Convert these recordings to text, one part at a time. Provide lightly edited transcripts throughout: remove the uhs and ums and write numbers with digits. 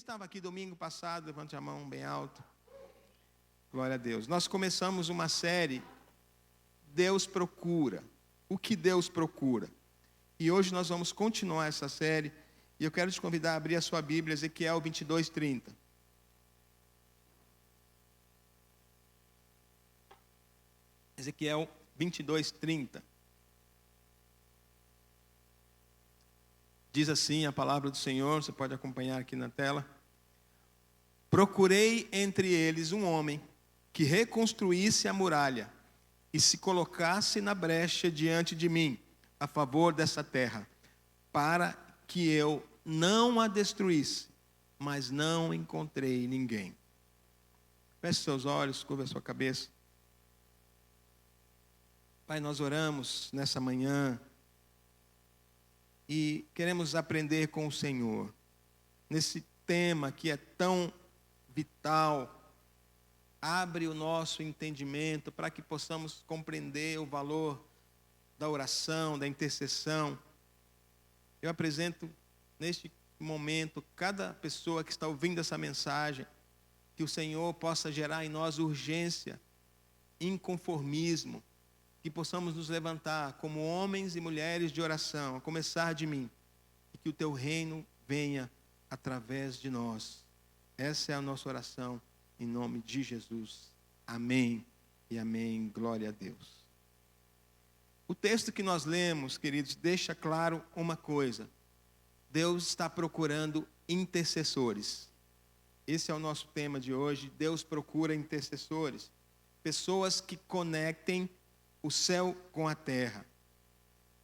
estava aqui domingo passado? Levante a mão bem alto. Glória a Deus. Nós começamos uma série, Deus Procura. O que Deus procura? E hoje nós vamos continuar essa série. E eu quero te convidar a abrir a sua Bíblia, Ezequiel 22:30. Ezequiel 22:30. Diz assim a palavra do Senhor, você pode acompanhar aqui na tela. Procurei entre eles um homem que reconstruísse a muralha e se colocasse na brecha diante de mim, a favor dessa terra, para que eu não a destruísse, mas não encontrei ninguém. Feche seus olhos, curva a sua cabeça. Pai, nós oramos nessa manhã e queremos aprender com o Senhor, nesse tema que é tão vital. Abre o nosso entendimento para que possamos compreender o valor da oração, da intercessão. Eu apresento neste momento cada pessoa que está ouvindo essa mensagem, que o Senhor possa gerar em nós urgência, inconformismo, que possamos nos levantar como homens e mulheres de oração, a começar de mim, e que o teu reino venha através de nós. Essa é a nossa oração, em nome de Jesus. Amém e amém. Glória a Deus. O texto que nós lemos, queridos, deixa claro uma coisa. Deus está procurando intercessores. Esse é o nosso tema de hoje. Deus procura intercessores. Pessoas que conectem o céu com a terra.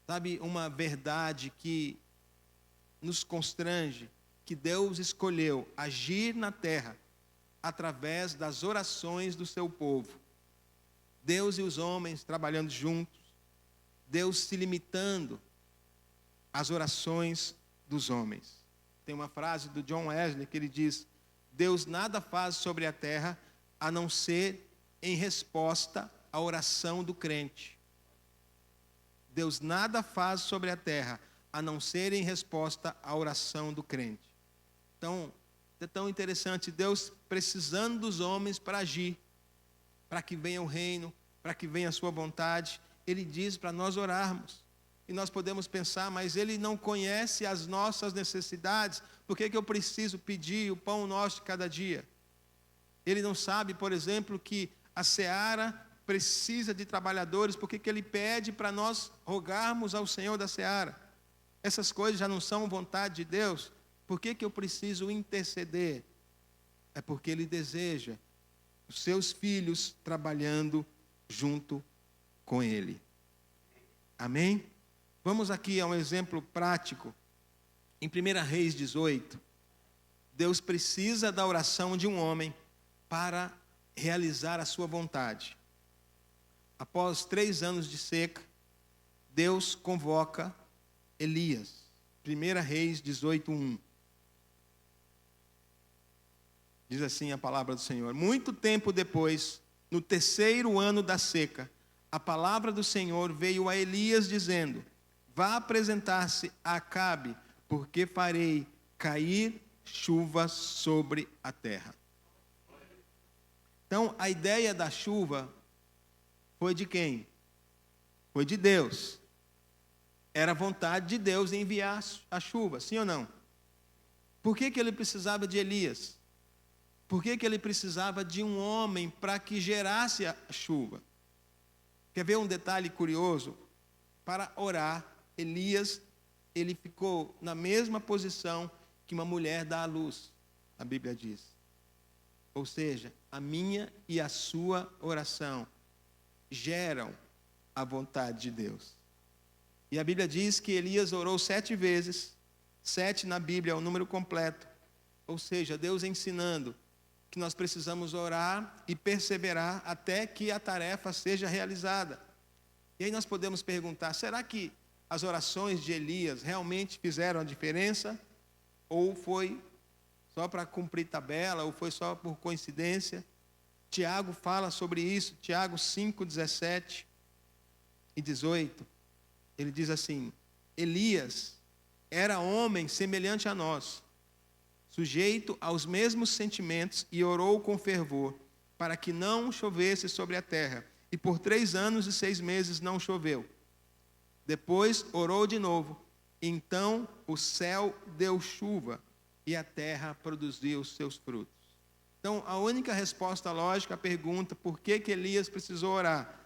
Sabe, uma verdade que nos constrange, que Deus escolheu agir na terra através das orações do seu povo. Deus e os homens trabalhando juntos, Deus se limitando às orações dos homens. Tem uma frase do John Wesley que ele diz: Deus nada faz sobre a terra a não ser em resposta à oração do crente. Deus nada faz sobre a terra a não ser em resposta à oração do crente. Então, é tão interessante, Deus precisando dos homens para agir, para que venha o reino, para que venha a sua vontade. Ele diz para nós orarmos. E nós podemos pensar, mas Ele não conhece as nossas necessidades, por que eu preciso pedir o pão nosso de cada dia? Ele não sabe, por exemplo, que a seara precisa de trabalhadores, por que Ele pede para nós rogarmos ao Senhor da seara? Essas coisas já não são vontade de Deus? Por que eu preciso interceder? É porque Ele deseja os seus filhos trabalhando junto com Ele. Amém? Vamos aqui a um exemplo prático. Em 1 Reis 18, Deus precisa da oração de um homem para realizar a sua vontade. Após 3 anos de seca, Deus convoca Elias. 1 Reis 18:1. Diz assim a palavra do Senhor: muito tempo depois, no 3º ano da seca, a palavra do Senhor veio a Elias dizendo: vá apresentar-se a Acabe, porque farei cair chuva sobre a terra. Então, a ideia da chuva foi de quem? Foi de Deus. Era a vontade de Deus enviar a chuva, sim ou não? Por que ele precisava de Elias? Por que ele precisava de um homem para que gerasse a chuva? Quer ver um detalhe curioso? Para orar, Elias, ele ficou na mesma posição que uma mulher dá à luz, a Bíblia diz. Ou seja, a minha e a sua oração geram a vontade de Deus. E a Bíblia diz que Elias orou 7 vezes. 7 na Bíblia é o número completo. Ou seja, Deus ensinando que nós precisamos orar e perseverar até que a tarefa seja realizada. E aí nós podemos perguntar, será que as orações de Elias realmente fizeram a diferença? Ou foi só para cumprir tabela, ou foi só por coincidência? Tiago fala sobre isso, Tiago 5:17 e 18. Ele diz assim: Elias era homem semelhante a nós, sujeito aos mesmos sentimentos, e orou com fervor, para que não chovesse sobre a terra. E por 3 anos e 6 meses não choveu. Depois orou de novo. Então o céu deu chuva, e a terra produziu os seus frutos. Então, a única resposta lógica à pergunta por que Elias precisou orar: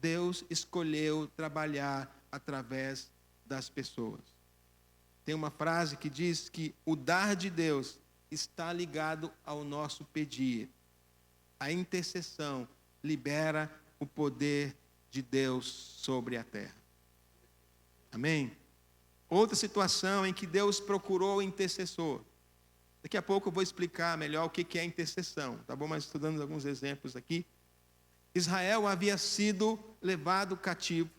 Deus escolheu trabalhar através das pessoas. Tem uma frase que diz que o dar de Deus está ligado ao nosso pedir. A intercessão libera o poder de Deus sobre a terra. Amém? Outra situação em que Deus procurou intercessor. Daqui a pouco eu vou explicar melhor o que é intercessão, tá bom? Mas estou dando alguns exemplos aqui. Israel havia sido levado cativo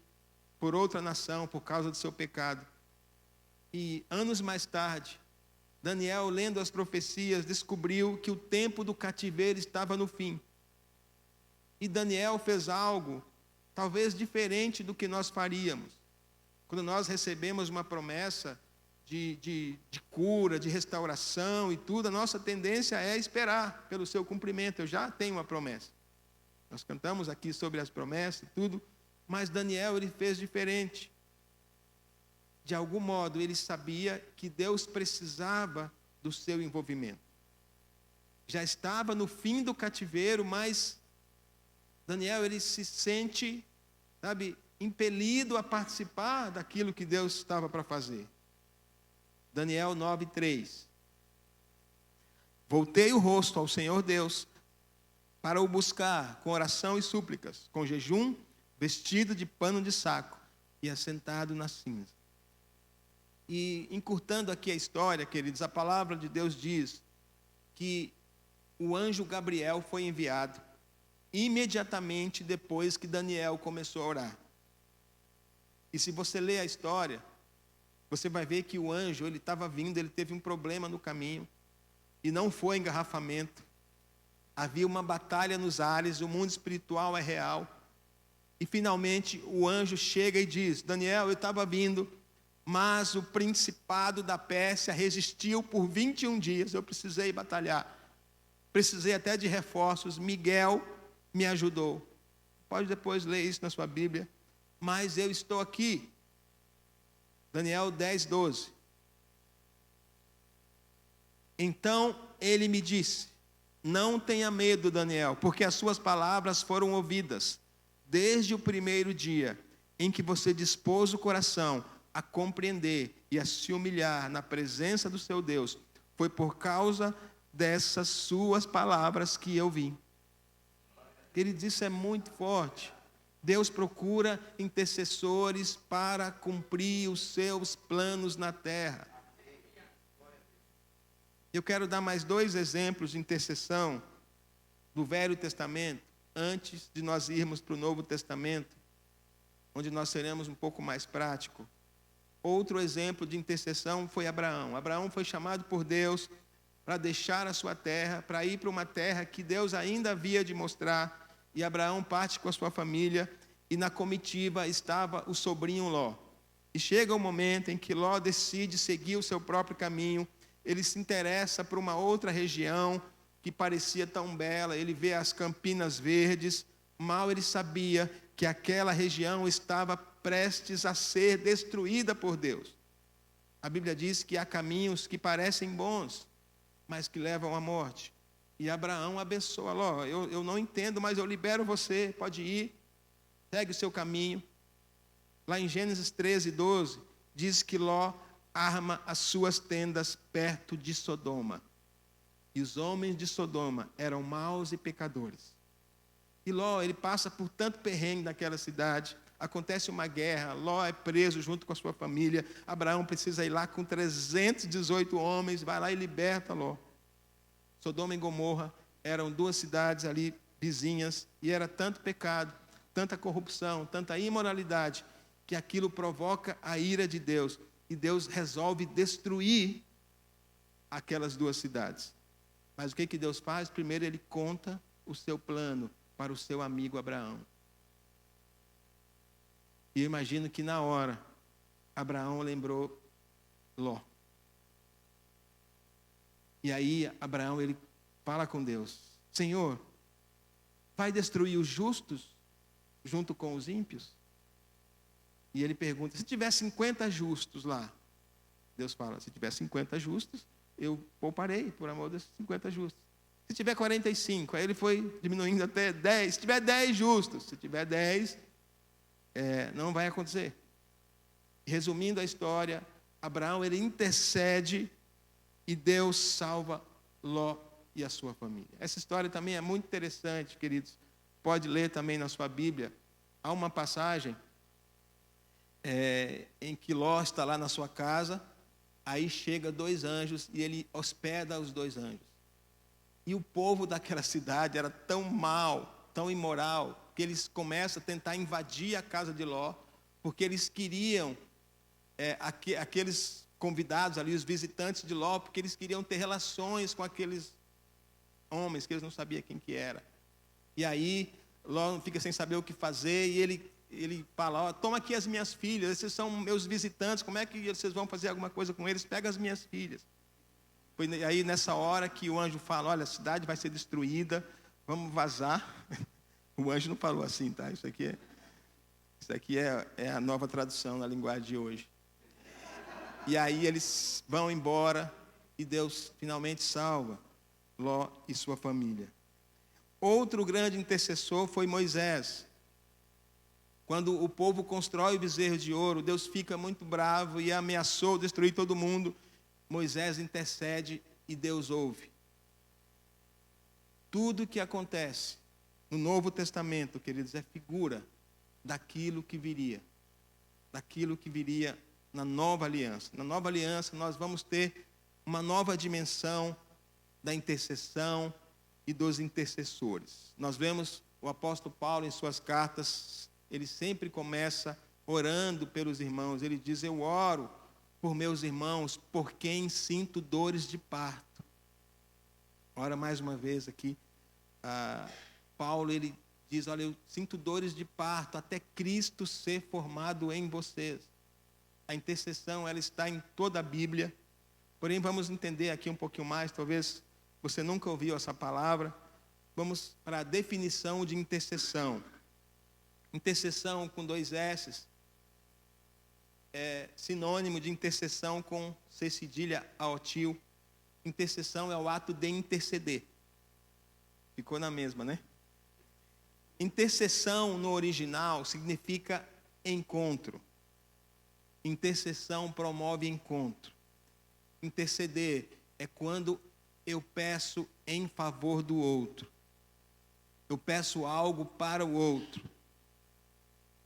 por outra nação por causa do seu pecado. E anos mais tarde, Daniel, lendo as profecias, descobriu que o tempo do cativeiro estava no fim. E Daniel fez algo, talvez diferente do que nós faríamos. Quando nós recebemos uma promessa de cura, de restauração e tudo, a nossa tendência é esperar pelo seu cumprimento. Eu já tenho uma promessa. Nós cantamos aqui sobre as promessas e tudo, mas Daniel, ele fez diferente. De algum modo, ele sabia que Deus precisava do seu envolvimento. Já estava no fim do cativeiro, mas Daniel, ele se sente, impelido a participar daquilo que Deus estava para fazer. Daniel 9:3. Voltei o rosto ao Senhor Deus para o buscar com oração e súplicas, com jejum, vestido de pano de saco e assentado na cinza. E encurtando aqui a história, queridos, a palavra de Deus diz que o anjo Gabriel foi enviado imediatamente depois que Daniel começou a orar. E se você ler a história, você vai ver que o anjo, ele estava vindo, ele teve um problema no caminho, e não foi engarrafamento. Havia uma batalha nos ares, o mundo espiritual é real. E finalmente o anjo chega e diz: Daniel, eu estava vindo, mas o principado da Pérsia resistiu por 21 dias, eu precisei batalhar. Precisei até de reforços, Miguel me ajudou. Pode depois ler isso na sua Bíblia. Mas eu estou aqui. Daniel 10:12. Então ele me disse: não tenha medo, Daniel, porque as suas palavras foram ouvidas desde o primeiro dia em que você dispôs o coração a compreender e a se humilhar na presença do seu Deus. Foi por causa dessas suas palavras que eu vim. Queridos, isso é muito forte. Deus procura intercessores para cumprir os seus planos na terra. Eu quero dar mais 2 exemplos de intercessão do Velho Testamento, antes de nós irmos para o Novo Testamento, onde nós seremos um pouco mais práticos. Outro exemplo de intercessão foi Abraão. Abraão foi chamado por Deus para deixar a sua terra, para ir para uma terra que Deus ainda havia de mostrar. E Abraão parte com a sua família, e na comitiva estava o sobrinho Ló. E chega o momento em que Ló decide seguir o seu próprio caminho. Ele se interessa por uma outra região que parecia tão bela. Ele vê as Campinas Verdes. Mal ele sabia que aquela região estava prestes a ser destruída por Deus. A Bíblia diz que há caminhos que parecem bons, mas que levam à morte. E Abraão abençoa Ló. Eu não entendo, mas eu libero você, pode ir, segue o seu caminho. Lá em Gênesis 13:12, diz que Ló arma as suas tendas perto de Sodoma. E os homens de Sodoma eram maus e pecadores. E Ló, ele passa por tanto perrengue naquela cidade. Acontece uma guerra, Ló é preso junto com a sua família. Abraão precisa ir lá com 318 homens, vai lá e liberta Ló. Sodoma e Gomorra eram 2 cidades ali vizinhas, e era tanto pecado, tanta corrupção, tanta imoralidade, que aquilo provoca a ira de Deus. E Deus resolve destruir aquelas 2 cidades. Mas o que Deus faz? Primeiro ele conta o seu plano para o seu amigo Abraão. E eu imagino que na hora, Abraão lembrou Ló. E aí Abraão, ele fala com Deus: Senhor, vai destruir os justos junto com os ímpios? E ele pergunta: se tiver 50 justos lá? Deus fala: se tiver 50 justos, eu pouparei por amor desses 50 justos. Se tiver 45, aí ele foi diminuindo até 10. Se tiver 10 justos, se tiver 10, não vai acontecer. Resumindo a história, Abraão, ele intercede e Deus salva Ló e a sua família. Essa história também é muito interessante, queridos. Pode ler também na sua Bíblia. Há uma passagem em que Ló está lá na sua casa, aí chega 2 anjos e ele hospeda os 2 anjos. E o povo daquela cidade era tão mau, tão imoral, que eles começam a tentar invadir a casa de Ló, porque eles queriam, aqueles convidados ali, os visitantes de Ló, porque eles queriam ter relações com aqueles homens, que eles não sabiam quem que era. E aí, Ló fica sem saber o que fazer, e ele fala: toma aqui as minhas filhas, esses são meus visitantes, como é que vocês vão fazer alguma coisa com eles? Pega as minhas filhas. Foi aí nessa hora que o anjo fala: olha, a cidade vai ser destruída, vamos vazar. O anjo não falou assim, tá? Isso aqui é a nova tradução na linguagem de hoje. E aí eles vão embora e Deus finalmente salva Ló e sua família. Outro grande intercessor foi Moisés. Quando o povo constrói o bezerro de ouro, Deus fica muito bravo e ameaçou destruir todo mundo. Moisés intercede e Deus ouve. Tudo que acontece no Novo Testamento, queridos, é figura daquilo que viria na nova aliança. Na nova aliança nós vamos ter uma nova dimensão da intercessão e dos intercessores. Nós vemos o apóstolo Paulo em suas cartas, ele sempre começa orando pelos irmãos. Ele diz: eu oro por meus irmãos, por quem sinto dores de parto. Ora, mais uma vez aqui, Paulo, ele diz: olha, eu sinto dores de parto até Cristo ser formado em vocês. A intercessão, ela está em toda a Bíblia. Porém, vamos entender aqui um pouquinho mais, talvez você nunca ouviu essa palavra. Vamos para a definição de intercessão. Intercessão com 2 S's é sinônimo de intercessão com C cedilha aotil. Intercessão é o ato de interceder. Ficou na mesma, né? Intercessão no original significa encontro. Intercessão promove encontro. Interceder é quando eu peço em favor do outro. Eu peço algo para o outro.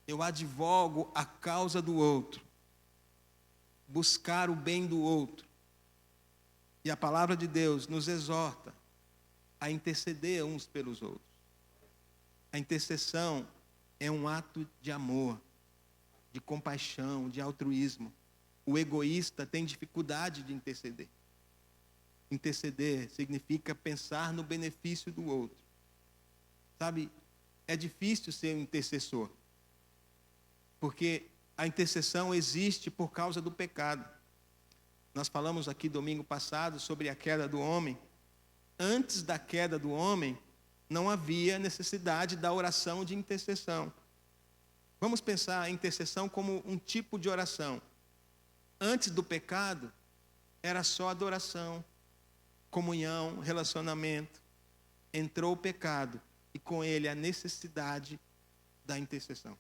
Eu advogo a causa do outro. Buscar o bem do outro. E a palavra de Deus nos exorta a interceder uns pelos outros. A intercessão é um ato de amor, de compaixão, de altruísmo. O egoísta tem dificuldade de interceder. Interceder significa pensar no benefício do outro. Sabe, é difícil ser um intercessor, porque a intercessão existe por causa do pecado. Nós falamos aqui domingo passado sobre a queda do homem. Antes da queda do homem, não havia necessidade da oração de intercessão. Vamos pensar a intercessão como um tipo de oração. Antes do pecado, era só adoração, comunhão, relacionamento. Entrou o pecado e com ele a necessidade da intercessão.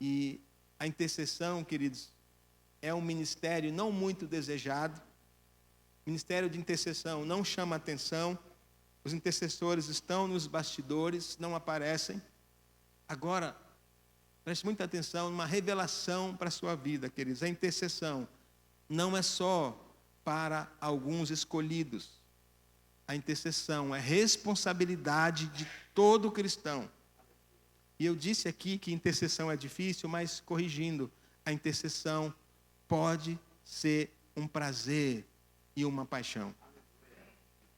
E a intercessão, queridos, é um ministério não muito desejado. O ministério de intercessão não chama atenção. Os intercessores estão nos bastidores, não aparecem. Agora, preste muita atenção numa revelação para a sua vida, queridos. A intercessão não é só para alguns escolhidos. A intercessão é responsabilidade de todo cristão. E eu disse aqui que intercessão é difícil, mas corrigindo, a intercessão pode ser um prazer e uma paixão.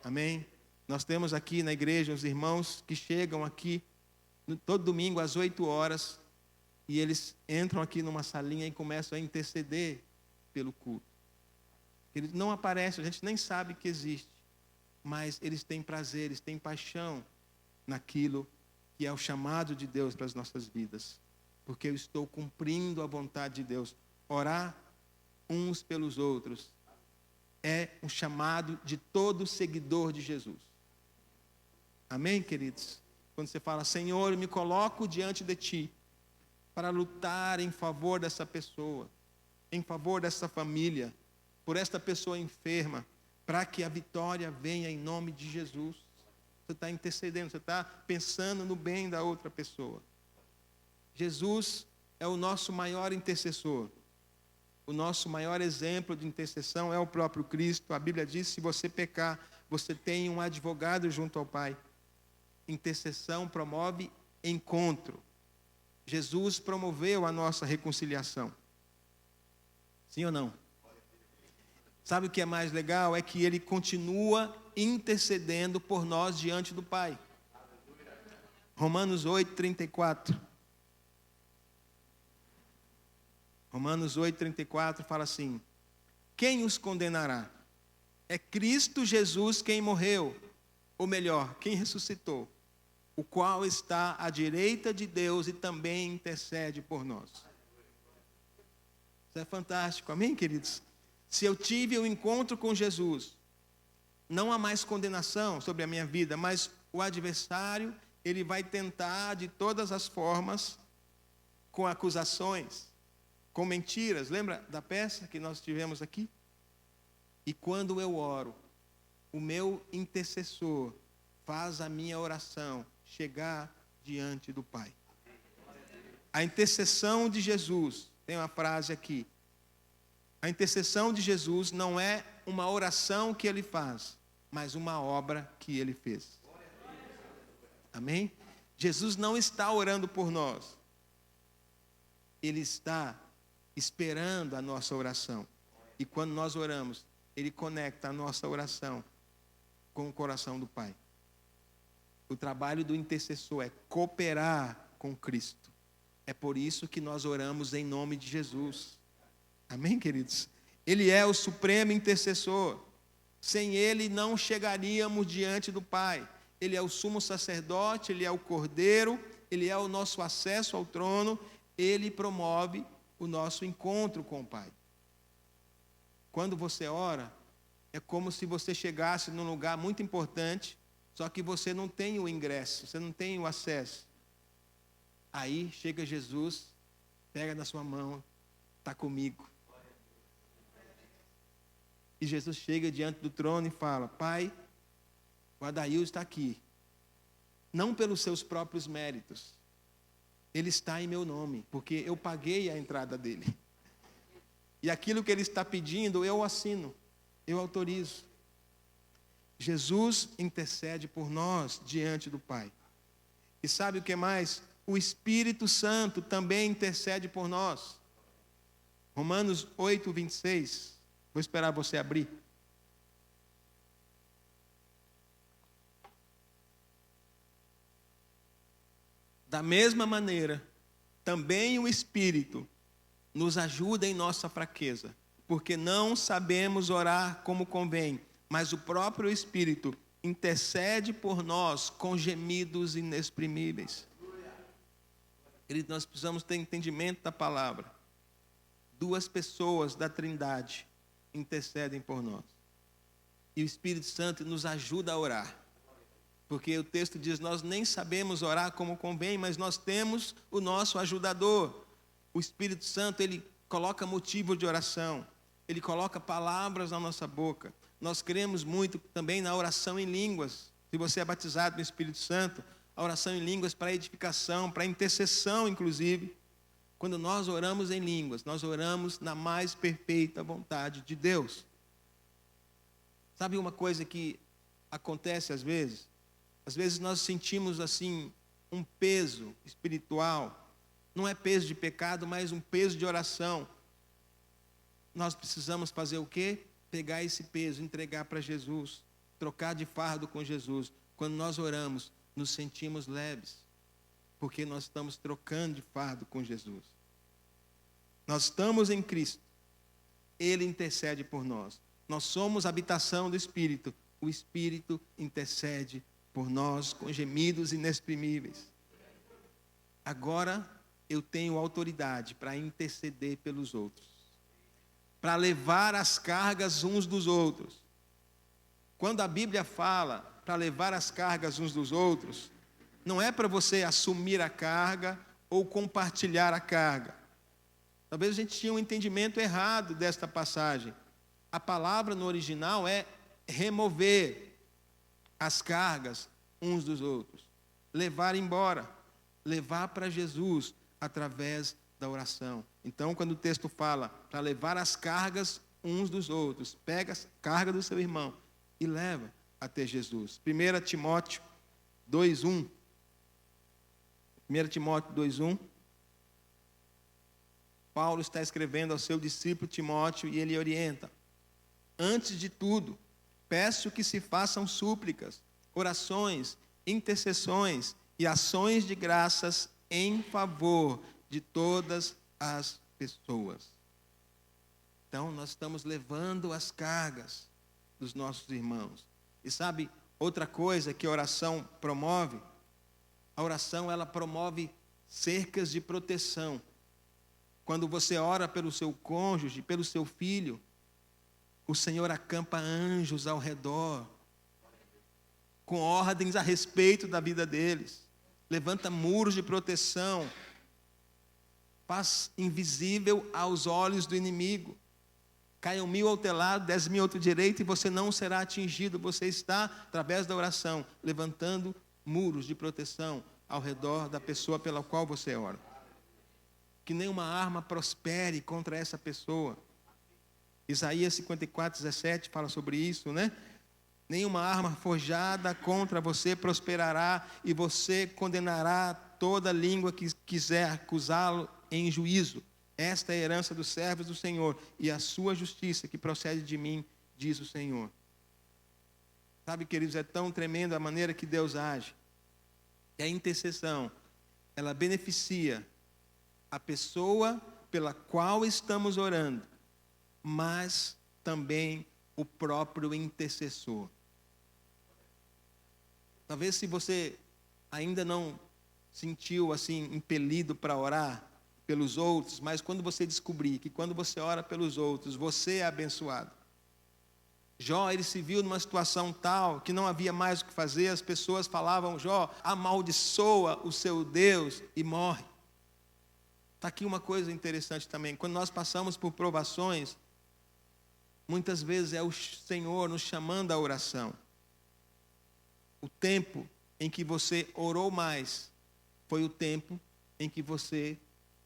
Amém? Nós temos aqui na igreja os irmãos que chegam aqui todo domingo às 8 horas e eles entram aqui numa salinha e começam a interceder pelo culto. Eles não aparecem, a gente nem sabe que existe, mas eles têm prazer, eles têm paixão naquilo que é o chamado de Deus para as nossas vidas, porque eu estou cumprindo a vontade de Deus. Orar uns pelos outros é um chamado de todo seguidor de Jesus. Amém, queridos? Quando você fala, Senhor, eu me coloco diante de Ti para lutar em favor dessa pessoa, em favor dessa família, por esta pessoa enferma, para que a vitória venha em nome de Jesus. Você está intercedendo, você está pensando no bem da outra pessoa. Jesus é o nosso maior intercessor. O nosso maior exemplo de intercessão é o próprio Cristo. A Bíblia diz, se você pecar, você tem um advogado junto ao Pai. Intercessão promove encontro. Jesus promoveu a nossa reconciliação. Sim ou não? Sabe o que é mais legal? É que Ele continua intercedendo por nós diante do Pai. Romanos 8:34. Romanos 8:34 fala assim: quem os condenará? É Cristo Jesus quem morreu, ou melhor, quem ressuscitou, o qual está à direita de Deus e também intercede por nós. Isso é fantástico, amém, queridos? Se eu tive um encontro com Jesus, não há mais condenação sobre a minha vida, mas o adversário, ele vai tentar de todas as formas, com acusações, com mentiras. Lembra da peça que nós tivemos aqui? E quando eu oro, o meu intercessor faz a minha oração chegar diante do Pai. A intercessão de Jesus, tem uma frase aqui, a intercessão de Jesus não é uma oração que Ele faz, mas uma obra que Ele fez. Amém? Jesus não está orando por nós. Ele está esperando a nossa oração. E quando nós oramos, Ele conecta a nossa oração com o coração do Pai. O trabalho do intercessor é cooperar com Cristo. É por isso que nós oramos em nome de Jesus. Amém, queridos? Ele é o supremo intercessor. Sem Ele não chegaríamos diante do Pai. Ele é o sumo sacerdote, Ele é o Cordeiro, Ele é o nosso acesso ao trono, Ele promove o nosso encontro com o Pai. Quando você ora, é como se você chegasse num lugar muito importante, só que você não tem o ingresso, você não tem o acesso. Aí chega Jesus, pega na sua mão, está comigo. E Jesus chega diante do trono e fala: Pai, o Adail está aqui, não pelos seus próprios méritos, ele está em meu nome, porque eu paguei a entrada dele. E aquilo que ele está pedindo, eu assino, eu autorizo. Jesus intercede por nós diante do Pai. E sabe o que mais? O Espírito Santo também intercede por nós. Romanos 8:26. Vou esperar você abrir. Da mesma maneira, também o Espírito nos ajuda em nossa fraqueza, porque não sabemos orar como convém, mas o próprio Espírito intercede por nós com gemidos inexprimíveis. Querido, nós precisamos ter entendimento da palavra. Duas pessoas da Trindade intercedem por nós. E o Espírito Santo nos ajuda a orar. Porque o texto diz, nós nem sabemos orar como convém, mas nós temos o nosso ajudador. O Espírito Santo, ele coloca motivo de oração. Ele coloca palavras na nossa boca. Nós cremos muito também na oração em línguas. Se você é batizado no Espírito Santo, a oração em línguas para edificação, para intercessão, inclusive. Quando nós oramos em línguas, nós oramos na mais perfeita vontade de Deus. Sabe uma coisa que acontece às vezes? Às vezes nós sentimos assim um peso espiritual. Não é peso de pecado, mas um peso de oração. Nós precisamos fazer o quê? Pegar esse peso, entregar para Jesus, trocar de fardo com Jesus. Quando nós oramos, nos sentimos leves, porque nós estamos trocando de fardo com Jesus. Nós estamos em Cristo. Ele intercede por nós. Nós somos habitação do Espírito. O Espírito intercede por nós com gemidos inexprimíveis. Agora eu tenho autoridade para interceder pelos outros, para levar as cargas uns dos outros. Quando a Bíblia fala para levar as cargas uns dos outros, não é para você assumir a carga ou compartilhar a carga. Talvez a gente tinha um entendimento errado desta passagem. A palavra no original é remover as cargas uns dos outros, levar embora, levar para Jesus através da oração. Então, quando o texto fala para levar as cargas uns dos outros, pega a carga do seu irmão e leva até Jesus. 1 Timóteo 2:1. 1 Timóteo 2:1. Paulo está escrevendo ao seu discípulo Timóteo e ele orienta: antes de tudo, peço que se façam súplicas, orações, intercessões e ações de graças em favor de todas as pessoas. Então, nós estamos levando as cargas dos nossos irmãos. E sabe, outra coisa que a oração promove? A oração, ela promove cercas de proteção. Quando você ora pelo seu cônjuge, pelo seu filho, o Senhor acampa anjos ao redor, com ordens a respeito da vida deles. Levanta muros de proteção, faz invisível aos olhos do inimigo. Caiam 1000 ao teu lado, 10.000 ao teu direito, e você não será atingido. Você está, através da oração, levantando muros de proteção ao redor da pessoa pela qual você ora. Que nenhuma arma prospere contra essa pessoa. Isaías 54:17 fala sobre isso, né? Nenhuma arma forjada contra você prosperará, e você condenará toda língua que quiser acusá-lo em juízo. Esta é a herança dos servos do Senhor, e a sua justiça que procede de mim, diz o Senhor. Sabe, queridos, é tão tremendo a maneira que Deus age. E a intercessão, ela beneficia a pessoa pela qual estamos orando, mas também o próprio intercessor. Talvez, se você ainda não sentiu assim impelido para orar pelos outros, mas quando você descobrir que quando você ora pelos outros, você é abençoado. Jó, ele se viu numa situação tal que não havia mais o que fazer, as pessoas falavam: Jó, amaldiçoa o seu Deus e morre. Está aqui uma coisa interessante também. Quando nós passamos por provações, muitas vezes é o Senhor nos chamando à oração. O tempo em que você orou mais foi o tempo em que você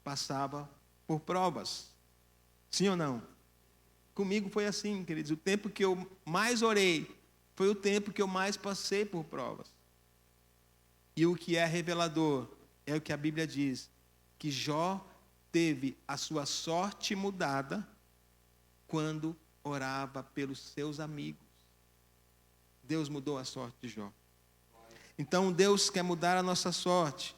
passava por provas. Sim ou não? Comigo foi assim, queridos. O tempo que eu mais orei foi o tempo que eu mais passei por provas. E o que é revelador é o que a Bíblia diz, que Jó teve a sua sorte mudada quando orava pelos seus amigos. Deus mudou a sorte de Jó. Então Deus quer mudar a nossa sorte.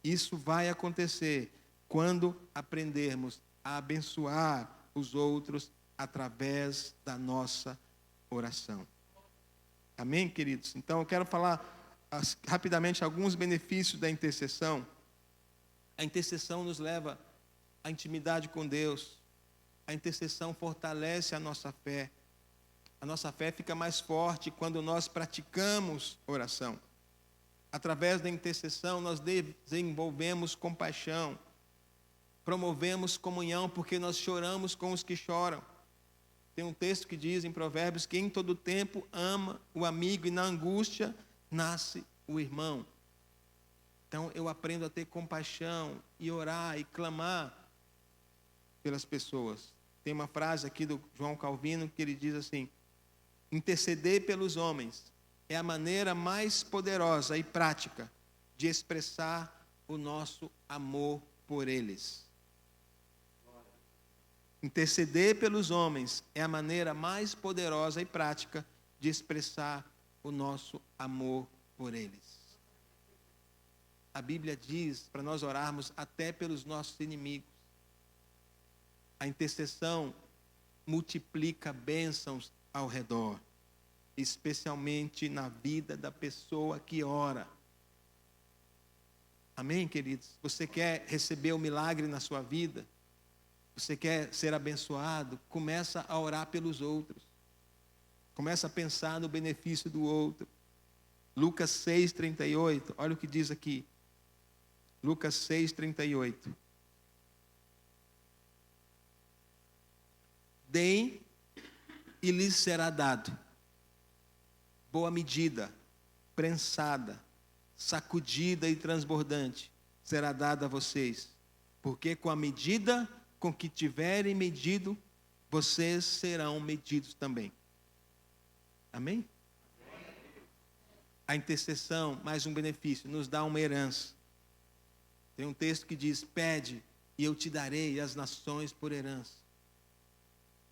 Isso vai acontecer quando aprendermos a abençoar os outros através da nossa oração. Amém, queridos? Então eu quero falar rapidamente alguns benefícios da intercessão. A intercessão nos leva à intimidade com Deus. A intercessão fortalece a nossa fé. A nossa fé fica mais forte quando nós praticamos oração. Através da intercessão, nós desenvolvemos compaixão, promovemos comunhão, porque nós choramos com os que choram. Tem um texto que diz em Provérbios que em todo tempo ama o amigo e na angústia nasce o irmão. Então eu aprendo a ter compaixão e orar e clamar pelas pessoas. Tem uma frase aqui do João Calvino que ele diz assim: interceder pelos homens é a maneira mais poderosa e prática de expressar o nosso amor por eles. Interceder pelos homens é a maneira mais poderosa e prática de expressar o nosso amor por eles. A Bíblia diz para nós orarmos até pelos nossos inimigos. A intercessão multiplica bênçãos ao redor, especialmente na vida da pessoa que ora. Amém, queridos? Você quer receber o milagre na sua vida? Você quer ser abençoado? Começa a orar pelos outros. Começa a pensar no benefício do outro. Lucas 6:38, olha o que diz aqui. Lucas 6:38. Deem e lhes será dado. Boa medida, prensada, sacudida e transbordante será dada a vocês. Porque com a medida com que tiverem medido, vocês serão medidos também. Amém? A intercessão, mais um benefício, nos dá uma herança. Tem um texto que diz: pede e eu te darei as nações por herança.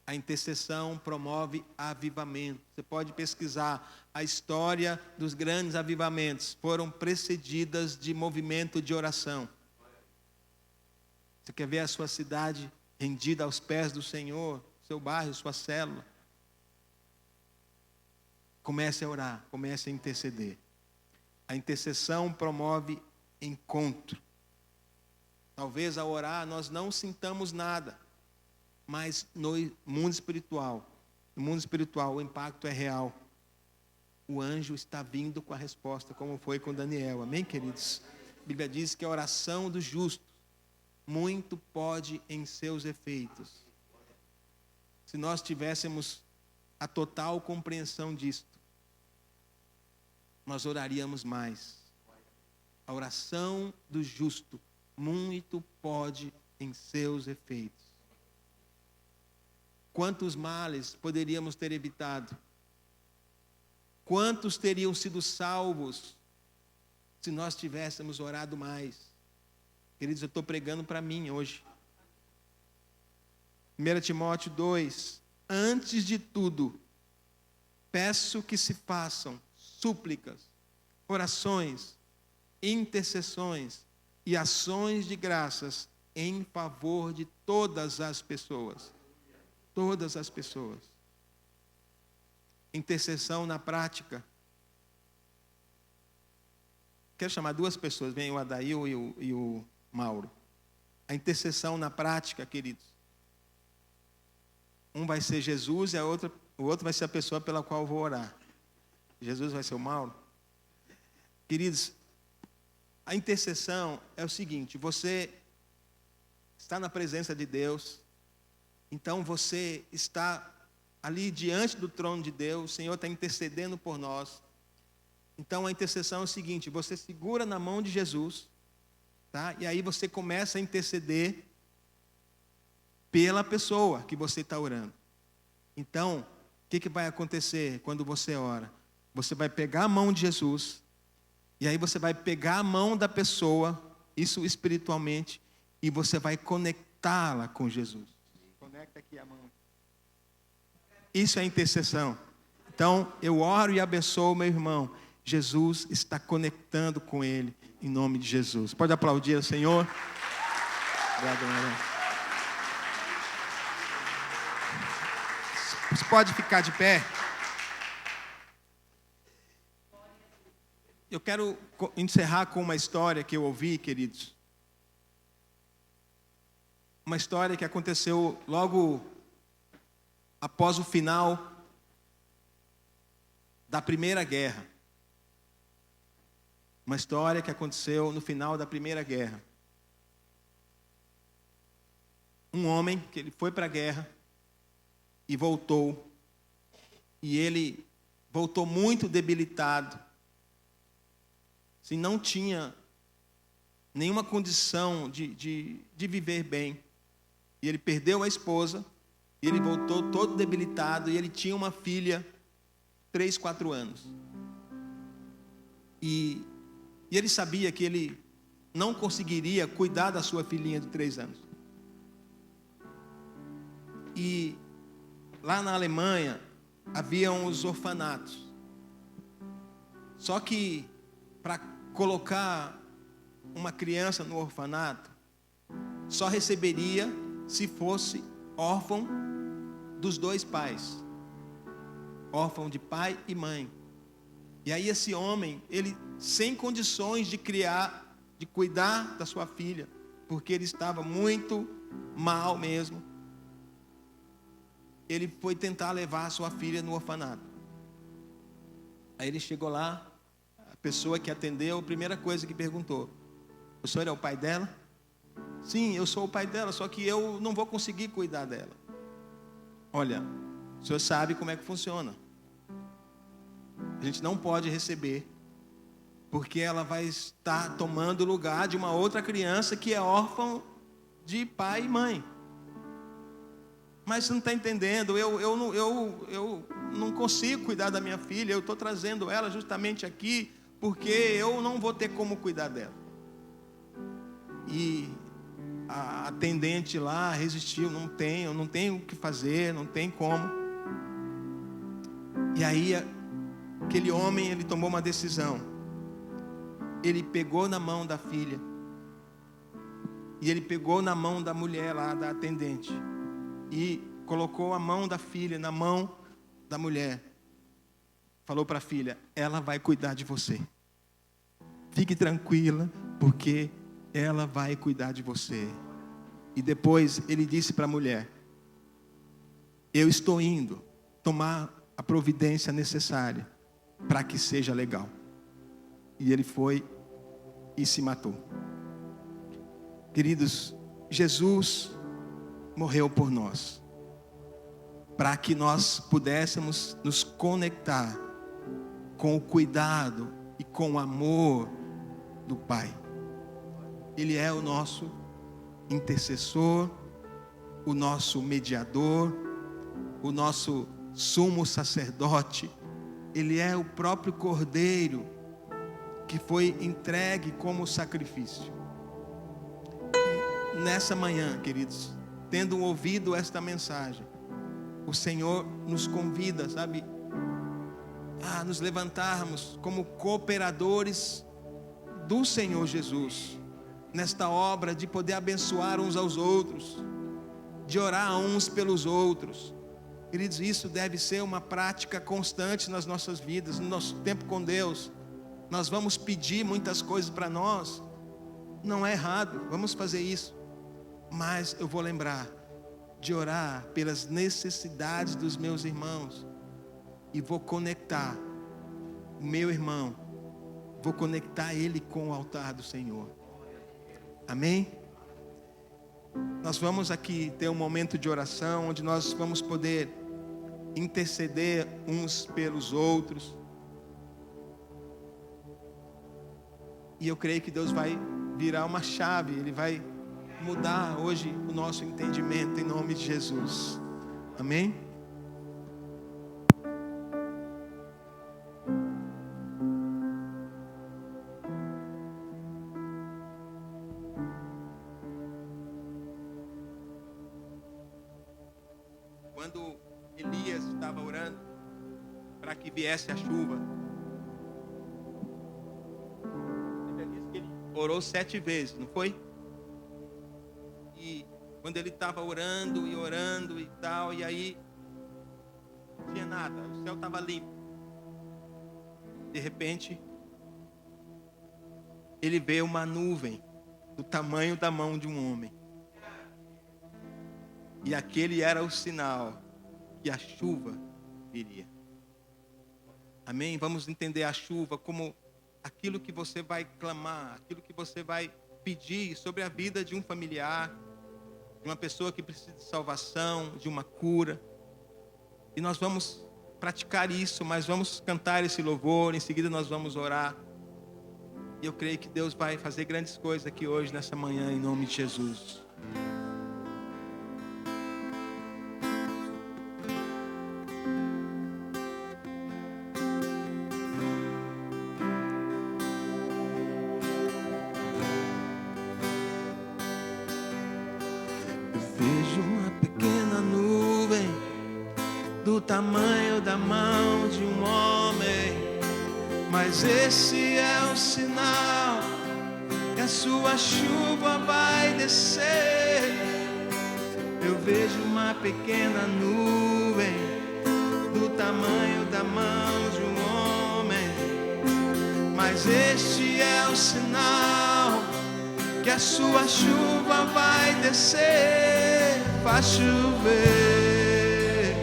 A intercessão promove avivamento. Você pode pesquisar a história dos grandes avivamentos. Foram precedidas de movimento de oração. Você quer ver a sua cidade rendida aos pés do Senhor, seu bairro, sua célula? Comece a orar, comece a interceder. A intercessão promove encontro. Talvez ao orar nós não sintamos nada, mas no mundo espiritual o impacto é real. O anjo está vindo com a resposta, como foi com Daniel. Amém, queridos? A Bíblia diz que a oração do justo muito pode em seus efeitos. Se nós tivéssemos a total compreensão disto, nós oraríamos mais. A oração do justo muito pode em seus efeitos. Quantos males poderíamos ter evitado? Quantos teriam sido salvos se nós tivéssemos orado mais? Queridos, eu estou pregando para mim hoje. 1 Timóteo 2. Antes de tudo, peço que se façam súplicas, orações, intercessões e ações de graças em favor de todas as pessoas. Todas as pessoas. Intercessão na prática. Quero chamar duas pessoas, vem o Adail e o Mauro. A intercessão na prática, queridos. Um vai ser Jesus e o outro vai ser a pessoa pela qual eu vou orar. Jesus vai ser o Mauro. Queridos, a intercessão é o seguinte: você está na presença de Deus, então você está ali diante do trono de Deus, o Senhor está intercedendo por nós. Então a intercessão é o seguinte: você segura na mão de Jesus, tá? E aí você começa a interceder pela pessoa que você está orando. Então, o que vai acontecer quando você ora? Você vai pegar a mão de Jesus, e aí você vai pegar a mão da pessoa, isso espiritualmente, e você vai conectá-la com Jesus. Conecta aqui a mão. Isso é intercessão. Então, eu oro e abençoo o meu irmão. Jesus está conectando com ele, em nome de Jesus. Pode aplaudir ao Senhor? Obrigado, Maria. Você pode ficar de pé? Eu quero encerrar com uma história que eu ouvi, queridos. Uma história que aconteceu logo após o final da Primeira Guerra. Uma história que aconteceu no final da Primeira Guerra. Um homem que ele foi para a guerra e voltou. E ele voltou muito debilitado. Assim, não tinha nenhuma condição de viver bem. E ele perdeu a esposa, e ele voltou todo debilitado, e ele tinha uma filha, 3, 4 anos. E ele sabia que ele não conseguiria cuidar da sua filhinha de 3 anos. E lá na Alemanha, haviam os orfanatos. Só que, para colocar uma criança no orfanato, só receberia se fosse órfão dos 2 pais. órfão de pai e mãe. E aí esse homem, ele sem condições de criar, de cuidar da sua filha, porque ele estava muito mal mesmo, ele foi tentar levar a sua filha no orfanato. Aí ele chegou lá, a pessoa que atendeu, a primeira coisa que perguntou: o senhor é o pai dela? Sim, eu sou o pai dela, só que eu não vou conseguir cuidar dela. Olha, o senhor sabe como é que funciona. A gente não pode receber, porque ela vai estar tomando o lugar de uma outra criança que é órfã de pai e mãe. Mas você não está entendendo, eu não consigo cuidar da minha filha, eu estou trazendo ela justamente aqui, porque eu não vou ter como cuidar dela. E a atendente lá resistiu: não tenho o que fazer, não tem como. E aí aquele homem, ele tomou uma decisão. Ele pegou na mão da filha, e ele pegou na mão da mulher lá, da atendente, e colocou a mão da filha na mão da mulher. Falou para a filha: ela vai cuidar de você. Fique tranquila, porque ela vai cuidar de você. E depois ele disse para a mulher: eu estou indo tomar a providência necessária para que seja legal. E ele foi e se matou. Queridos, Jesus morreu por nós, para que nós pudéssemos nos conectar com o cuidado e com o amor do Pai. Ele é o nosso intercessor, o nosso mediador, o nosso sumo sacerdote. Ele é o próprio Cordeiro que foi entregue como sacrifício. E nessa manhã, queridos, tendo ouvido esta mensagem, o Senhor nos convida, sabe, a nos levantarmos como cooperadores do Senhor Jesus, nesta obra de poder abençoar uns aos outros, de orar uns pelos outros. Queridos, isso deve ser uma prática constante nas nossas vidas, no nosso tempo com Deus. Nós vamos pedir muitas coisas para nós, não é errado, vamos fazer isso. Mas eu vou lembrar de orar pelas necessidades dos meus irmãos, e vou conectar o meu irmão, vou conectar ele com o altar do Senhor. Amém? Nós vamos aqui ter um momento de oração, onde nós vamos poder interceder uns pelos outros. E eu creio que Deus vai virar uma chave, Ele vai mudar hoje o nosso entendimento, em nome de Jesus. Amém? Quando Elias estava orando para que viesse a chuva, ele orou 7 vezes, não foi? E quando ele estava orando e tal, e aí não tinha nada, o céu estava limpo. De repente, ele vê uma nuvem do tamanho da mão de um homem. E aquele era o sinal que a chuva viria. Amém? Vamos entender a chuva como aquilo que você vai clamar, aquilo que você vai pedir sobre a vida de um familiar, de uma pessoa que precisa de salvação, de uma cura. E nós vamos praticar isso, mas vamos cantar esse louvor, em seguida nós vamos orar. E eu creio que Deus vai fazer grandes coisas aqui hoje, nessa manhã, em nome de Jesus. Do tamanho da mão de um homem, mas esse é o sinal que a sua chuva vai descer. Eu vejo uma pequena nuvem do do tamanho da mão de um homem, mas este é o sinal que a sua chuva vai descer. Faz chover,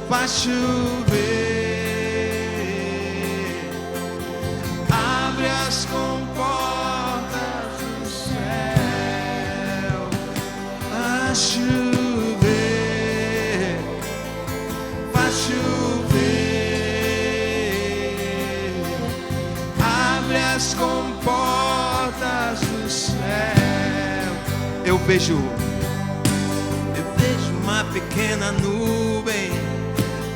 faz chover, abre as comportas do céu. Faz chover, faz chover, abre as comportas do céu. Eu vejo uma pequena nuvem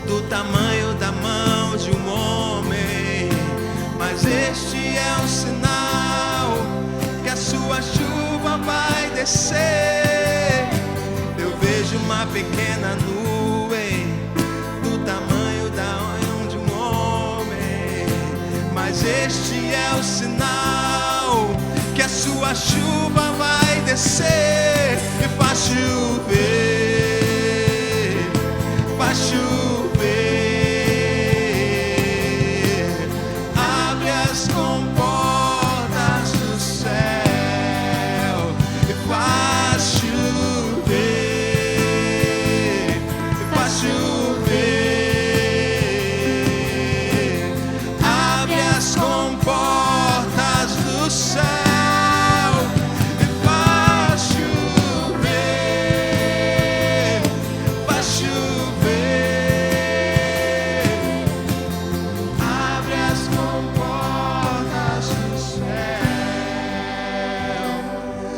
do tamanho da mão de um homem, mas este é o sinal que a sua chuva vai descer. Eu vejo uma pequena nuvem do tamanho da mão de um homem, mas este é o sinal que a sua chuva vai descer e faz chover, faz chover, abre as comportas do céu e faz chover, faz chover, abre as comportas do céu.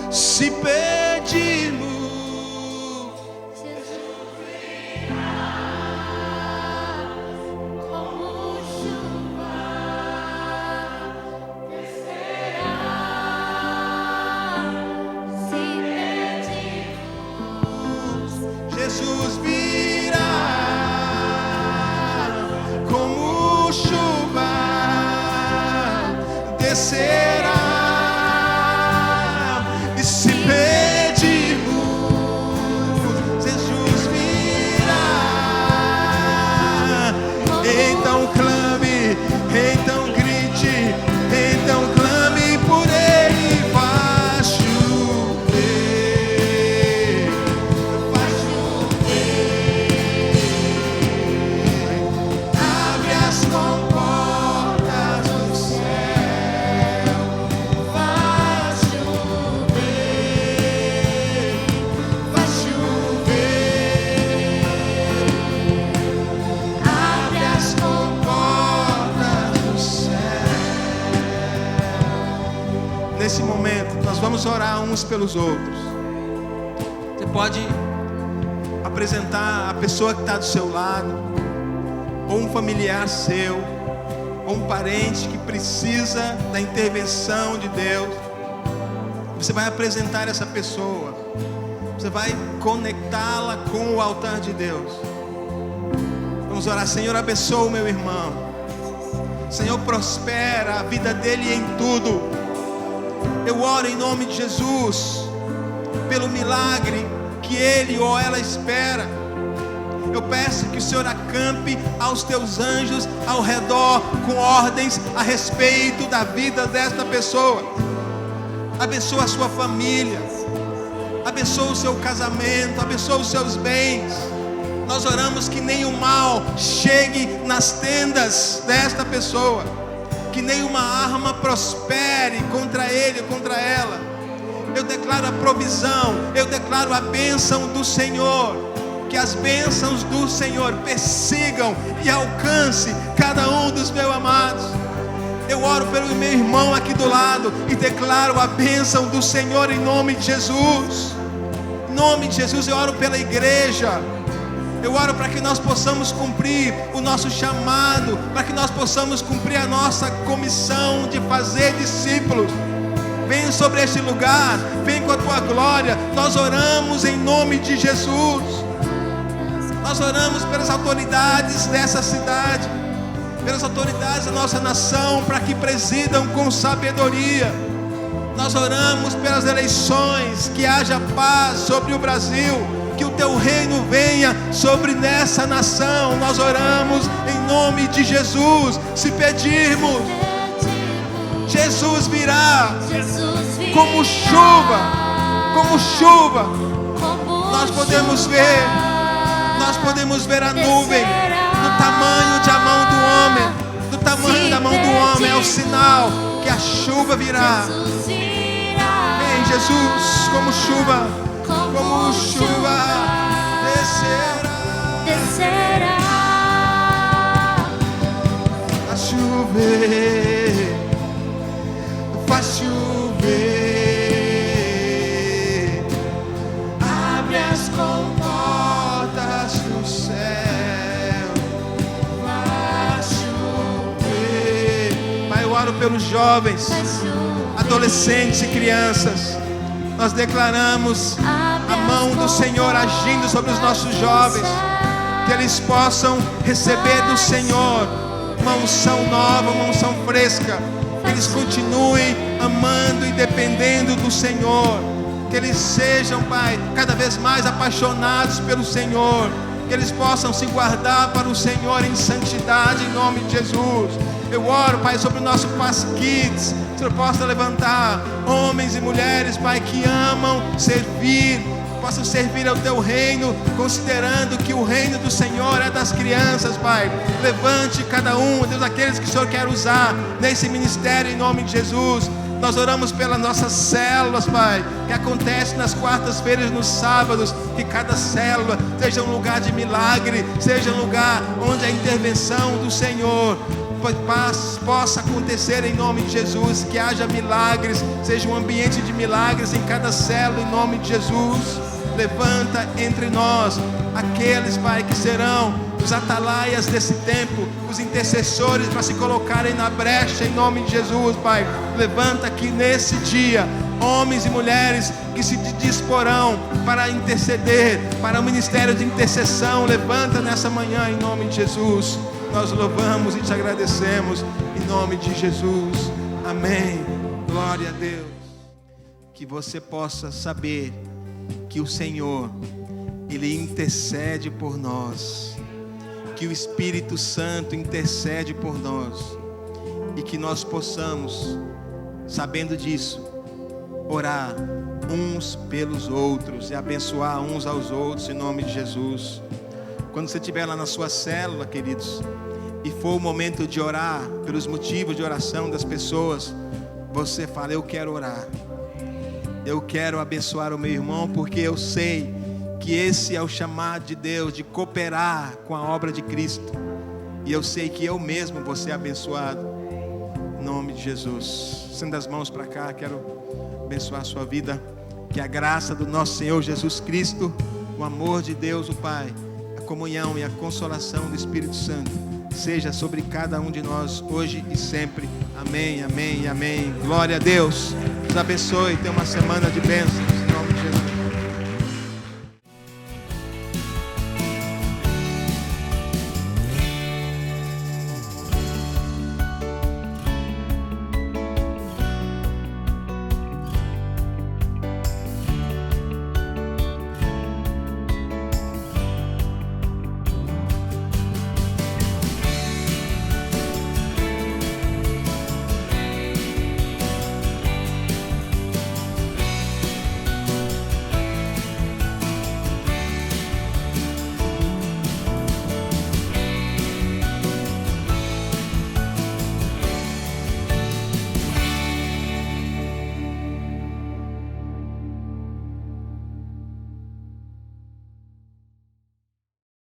Se pedirmos, Jesus virá como chuva, descerá. Se pedirmos, Jesus virá como chuva, descerá. Se pedirmos, Jesus virá. Então clame, então grite, então clame por Ele. Faz chover, faz chover, abre as comportas do céu. Faz chover, faz chover, abre as comportas do céu. Nesse momento, nós vamos orar uns pelos outros. Você pode apresentar a pessoa que está do seu lado, ou um familiar seu, ou um parente que precisa da intervenção de Deus. Você vai apresentar essa pessoa, você vai conectá-la com o altar de Deus. Vamos orar. Senhor, abençoa o meu irmão. Senhor, prospera a vida dele em tudo. Eu oro em nome de Jesus pelo milagre que ele ou ela espera. Eu peço que o Senhor acampe aos teus anjos ao redor com ordens a respeito da vida desta pessoa. Abençoa a sua família, abençoa o seu casamento, abençoa os seus bens. Nós oramos que nenhum mal chegue nas tendas desta pessoa, que nenhuma arma prospere contra ele ou contra ela. Eu declaro a provisão, eu declaro a bênção do Senhor. Que as bênçãos do Senhor persigam e alcance cada um dos meus amados. Eu oro pelo meu irmão aqui do lado e declaro a bênção do Senhor em nome de Jesus. Em nome de Jesus, eu oro pela igreja. Eu oro para que nós possamos cumprir o nosso chamado, para que nós possamos cumprir a nossa comissão de fazer discípulos. Vem sobre este lugar, vem com a tua glória. Nós oramos em nome de Jesus. Nós oramos pelas autoridades dessa cidade, pelas autoridades da nossa nação, para que presidam com sabedoria. Nós oramos pelas eleições, que haja paz sobre o Brasil, que o teu reino venha sobre nessa nação. Nós oramos em nome de Jesus. Se pedirmos, Jesus virá como chuva, como chuva. Nós podemos ver a nuvem no tamanho da mão do homem, do tamanho da mão do homem. É o sinal que a chuva virá. Vem Jesus, como chuva descerá. Faz chover, faz chover. Abre as comportas do céu. Faz chover. Pai, eu oro pelos jovens, adolescentes e crianças. Nós declaramos a mão do Senhor agindo sobre os nossos jovens, que eles possam receber do Senhor uma unção nova, uma unção fresca, que eles continuem amando e dependendo do Senhor, que eles sejam, Pai, cada vez mais apaixonados pelo Senhor, que eles possam se guardar para o Senhor em santidade, em nome de Jesus. Eu oro, Pai, sobre o nosso Paz Kids. Que o Senhor possa levantar homens e mulheres, Pai, que amam servir, possam servir ao Teu reino, considerando que o reino do Senhor é das crianças, Pai. Levante cada um, Deus, aqueles que o Senhor quer usar nesse ministério, em nome de Jesus. Nós oramos pelas nossas células, Pai, que acontece nas quartas-feiras e nos sábados. Que cada célula seja um lugar de milagre, seja um lugar onde a intervenção do Senhor possa acontecer em nome de Jesus. Que haja milagres, seja um ambiente de milagres em cada célula, em nome de Jesus. Levanta entre nós aqueles, Pai, que serão os atalaias desse tempo, os intercessores para se colocarem na brecha, em nome de Jesus, Pai. Levanta aqui nesse dia homens e mulheres que se disporão para interceder, para o ministério de intercessão. Levanta nessa manhã, em nome de Jesus. Nós louvamos e te agradecemos, em nome de Jesus. Amém. Glória a Deus. Que você possa saber que o Senhor, Ele intercede por nós, que o Espírito Santo intercede por nós, e que nós possamos, sabendo disso, orar uns pelos outros e abençoar uns aos outros, em nome de Jesus. Quando você estiver lá na sua célula, queridos, e for o momento de orar pelos motivos de oração das pessoas, você fala: eu quero orar, eu quero abençoar o meu irmão, porque eu sei que esse é o chamado de Deus, de cooperar com a obra de Cristo, e eu sei que eu mesmo vou ser abençoado, em nome de Jesus. Estenda as mãos para cá, quero abençoar a sua vida. Que a graça do nosso Senhor Jesus Cristo, o amor de Deus o Pai, a comunhão e a consolação do Espírito Santo seja sobre cada um de nós, hoje e sempre. Amém, amém, amém. Glória a Deus. Deus abençoe. Tenha uma semana de bênçãos.